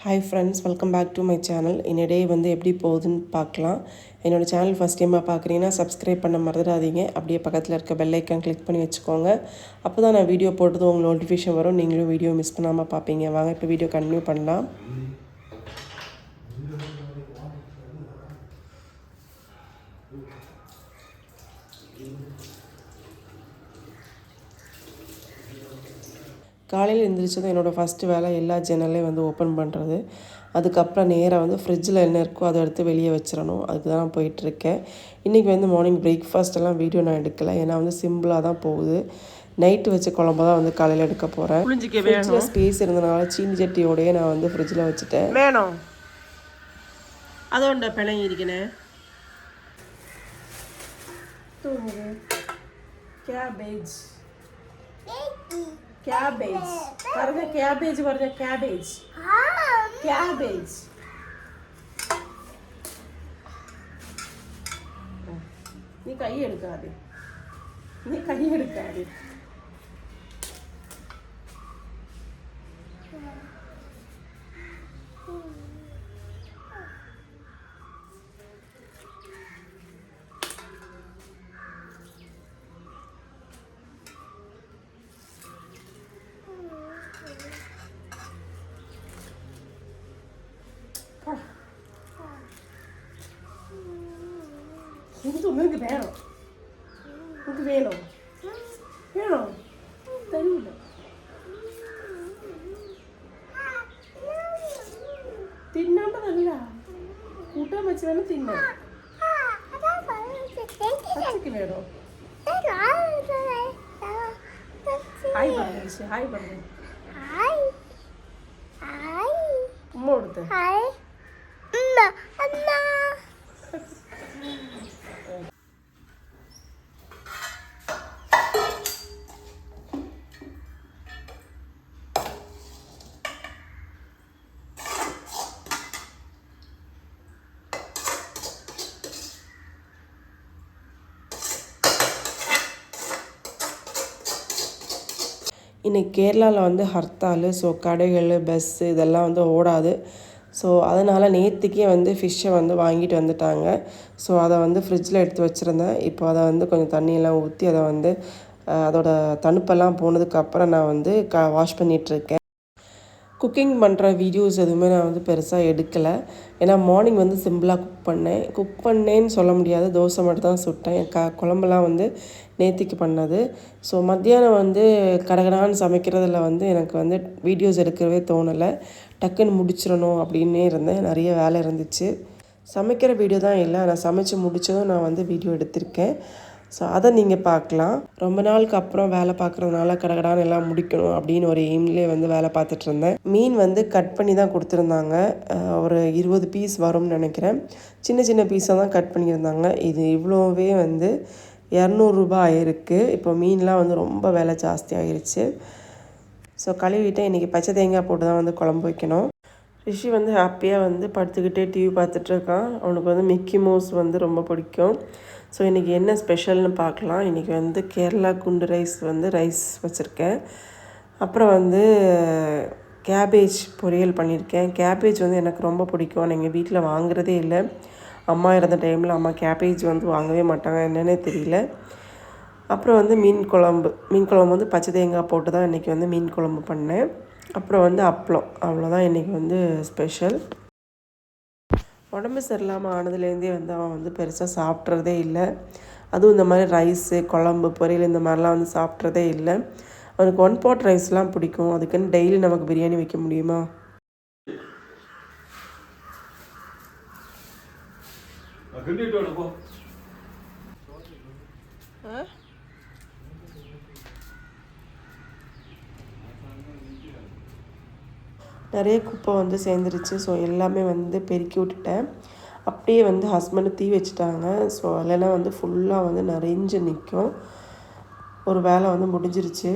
Hi friends, welcome back to my channel. இன்னிடே வந்து எப்படி போகுதுன்னு பார்க்கலாம். என்னோடய சேனல் ஃபஸ்ட் டைமாக பார்க்குறீங்கன்னா சப்ஸ்கிரைப் பண்ண மறந்துடாதீங்க. அப்படியே பக்கத்தில் இருக்க பெல் ஐக்கான் கிளிக் பண்ணி வச்சுக்கோங்க. அப்போ தான் நான் வீடியோ போட்டது உங்களுக்கு நோட்டிஃபிகேஷன் வரும். நீங்களும் வீடியோ மிஸ் பண்ணாமல் பார்ப்பீங்க. வாங்க இப்போ வீடியோ கண்டினியூ பண்ணலாம். காலையில் எழுந்திரிச்சதும் என்னோடய ஃபஸ்ட்டு வேலை எல்லா ஜன்னலையும் வந்து ஓப்பன் பண்ணுறது. அதுக்கப்புறம் நேராக வந்து ஃப்ரிட்ஜில் என்ன இருக்கோ அதை எடுத்து வெளியே வச்சிடணும். அதுக்கு தான் நான் போயிட்டுருக்கேன். இன்றைக்கி வந்து மார்னிங் பிரேக்ஃபாஸ்ட்டெல்லாம் வீடியோ நான் எடுக்கலை, ஏன்னா வந்து சிம்பிளாக தான் போகுது. நைட்டு வச்ச குழம்பு தான் வந்து காலையில் எடுக்க போகிறேன். ஃப்ரிட்ஜில் ஸ்பேஸ் இருந்தனால சீனி சட்டியோடையே நான் வந்து ஃப்ரிட்ஜில் வச்சுட்டேன். வேணும் அதோட பிணைங்கி இருக்கேன். Cabbage cabbage varga cabbage varga cabbage cabbage நீ கை எடுக்காதே உங்களுக்கு வேணும் தெரியல. தின்னாம நல்லா கூட்டம் வச்சு வேணும் தின்ன வேணும். ஹாய் பண்ணுங்க, ஹாய் பண்ணுங்க, உம்மா கொடுத்து இன்றைக்கி கேரளாவில் வந்து ஹர்த்தால். ஸோ கடைகள், பஸ்ஸு இதெல்லாம் வந்து ஓடாது. ஸோ அதனால் நேற்றுக்கே வந்து ஃபிஷ்ஷை வந்து வாங்கிட்டு வந்துட்டாங்க. ஸோ அதை வந்து ஃப்ரிட்ஜில் எடுத்து வச்சுருந்தேன். இப்போ அதை வந்து கொஞ்சம் தண்ணியெல்லாம் ஊற்றி அதை வந்து அதோட தணுப்பெல்லாம் போனதுக்கப்புறம் நான் வந்து வாஷ் பண்ணிகிட்ருக்கேன். குக்கிங் பண்ணுற வீடியோஸ் எதுவுமே நான் வந்து பெருசாக எடுக்கலை, ஏன்னா மார்னிங் வந்து சிம்பிளாக குக் பண்ணேன்னு சொல்ல முடியாது. தோசை மட்டும் தான் சுட்டேன். குழம்பெல்லாம் வந்து நேத்திக்கு பண்ணது. ஸோ மத்தியானம் வந்து கடகடான்னு சமைக்கிறதுல வந்து எனக்கு வந்து வீடியோஸ் எடுக்கவே தோணலை. டக்குன்னு முடிச்சிடணும் அப்படின்னே இருந்தேன். நிறைய வேலை இருந்துச்சு. சமைக்கிற வீடியோ தான் இல்லை, நான் சமைச்சு முடித்ததும் நான் வந்து வீடியோ எடுத்திருக்கேன். ஸோ அதை நீங்கள் பார்க்கலாம். ரொம்ப நாளுக்கு அப்புறம் வேலை பார்க்குறதுனால கடகடான்னு எல்லாம் முடிக்கணும் அப்படின்னு ஒரு எய்ம்லேயே வந்து வேலை பார்த்துட்ருந்தேன். மீன் வந்து கட் பண்ணி தான் கொடுத்துருந்தாங்க. ஒரு 20 பீஸ் வரும்னு நினைக்கிறேன். சின்ன சின்ன பீஸாக தான் கட் பண்ணியிருந்தாங்க. இது இவ்வளோவே வந்து 200 ரூபாய் ஆயிருக்கு. இப்போ மீன்லாம் வந்து ரொம்ப விலை ஜாஸ்தி ஆகிருச்சு. ஸோ கழுவிட்டேன். இன்றைக்கி பச்சை தேங்காய் போட்டு தான் வந்து குழம்பு வைக்கணும். ரிஷி வந்து ஹாப்பியாக வந்து படுத்துக்கிட்டே டிவி பார்த்துட்ருக்கான். அவனுக்கு வந்து மிக்கி மவுஸ் வந்து ரொம்ப பிடிக்கும். ஸோ இன்றைக்கி என்ன ஸ்பெஷல்னு பார்க்கலாம். இன்றைக்கி வந்து கேரளா குண்டு ரைஸ் வச்சுருக்கேன். அப்புறம் வந்து கேபேஜ் பொரியல் பண்ணியிருக்கேன். கேபேஜ் வந்து எனக்கு ரொம்ப பிடிக்கும். நான் எங்கள் வீட்டில் வாங்குறதே இல்லை. அம்மா இருந்த டைமில் அம்மா கேபேஜ் வந்து வாங்கவே மாட்டாங்க, என்னன்னே தெரியல. அப்புறம் வந்து மீன் குழம்பு வந்து பச்சை தேங்காய் போட்டு தான் இன்றைக்கி வந்து மீன் குழம்பு பண்ணேன். அப்புறம் வந்து அப்பளம், அவ்வளோதான் இன்றைக்கி வந்து ஸ்பெஷல். உடம்பு சரியில்லாமல் ஆனதுலேருந்தே வந்து அவன் வந்து பெருசாக சாப்பிட்றதே இல்லை. அதுவும் இந்த மாதிரி ரைஸு, குழம்பு, பொரியல் இந்த மாதிரிலாம் வந்து சாப்பிட்றதே இல்லை. அவனுக்கு 1 pot ரைஸ்லாம் பிடிக்கும். அதுக்குன்னு டெய்லி நமக்கு பிரியாணி வைக்க முடியுமா? நிறைய குப்பை வந்து சேர்ந்துருச்சு. ஸோ எல்லாமே வந்து பெருக்கி விட்டுட்டேன். அப்படியே வந்து ஹஸ்பண்டு தீ வச்சுட்டாங்க. ஸோ அதெல்லாம் வந்து ஃபுல்லாக வந்து நிறைஞ்சு நிற்கும். ஒரு வேலை வந்து முடிஞ்சிருச்சு.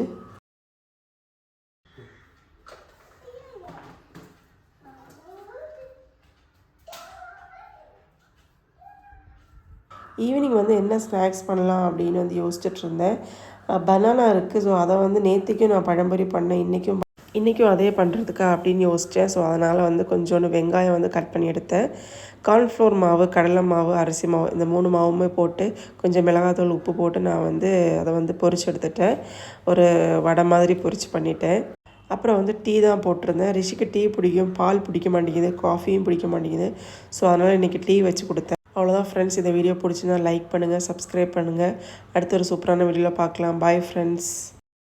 ஈவினிங் வந்து என்ன ஸ்நாக்ஸ் பண்ணலாம் அப்படின்னு வந்து யோசிச்சுட்டு இருந்தேன். பனானா இருக்குது. ஸோ அதை வந்து நேற்றுக்கும் நான் பழம்பொரி பண்ணேன், இன்றைக்கும் இன்றைக்கும் அதே பண்ணுறதுக்கா அப்படின்னு யோசித்தேன். ஸோ அதனால் வந்து கொஞ்சோண்டு வெங்காயம் வந்து கட் பண்ணி எடுத்தேன். கார்ன்ஃப்ளோர் மாவு, கடலை மாவு, அரிசி மாவு இந்த 3 மாவுமே போட்டு கொஞ்சம் மிளகாத்தூள், உப்பு போட்டு நான் வந்து அதை வந்து பொரிச்சு எடுத்துட்டேன். ஒரு வடை மாதிரி பொரிச்சு பண்ணிட்டேன். அப்புறம் வந்து டீ தான் போட்டிருந்தேன். ரிஷிக்கு டீ பிடிக்கும், பால் பிடிக்க மாட்டேங்குது, காஃபியும் பிடிக்க மாட்டேங்குது. ஸோ அதனால் இன்றைக்கி டீ வச்சு கொடுத்தேன். அவ்வளோதான் ஃப்ரெண்ட்ஸ். இந்த வீடியோ பிடிச்சிருந்தா லைக் பண்ணுங்கள், சப்ஸ்கிரைப் பண்ணுங்கள். அடுத்த ஒரு சூப்பரான வீடியோவில் பார்க்கலாம். Bye friends.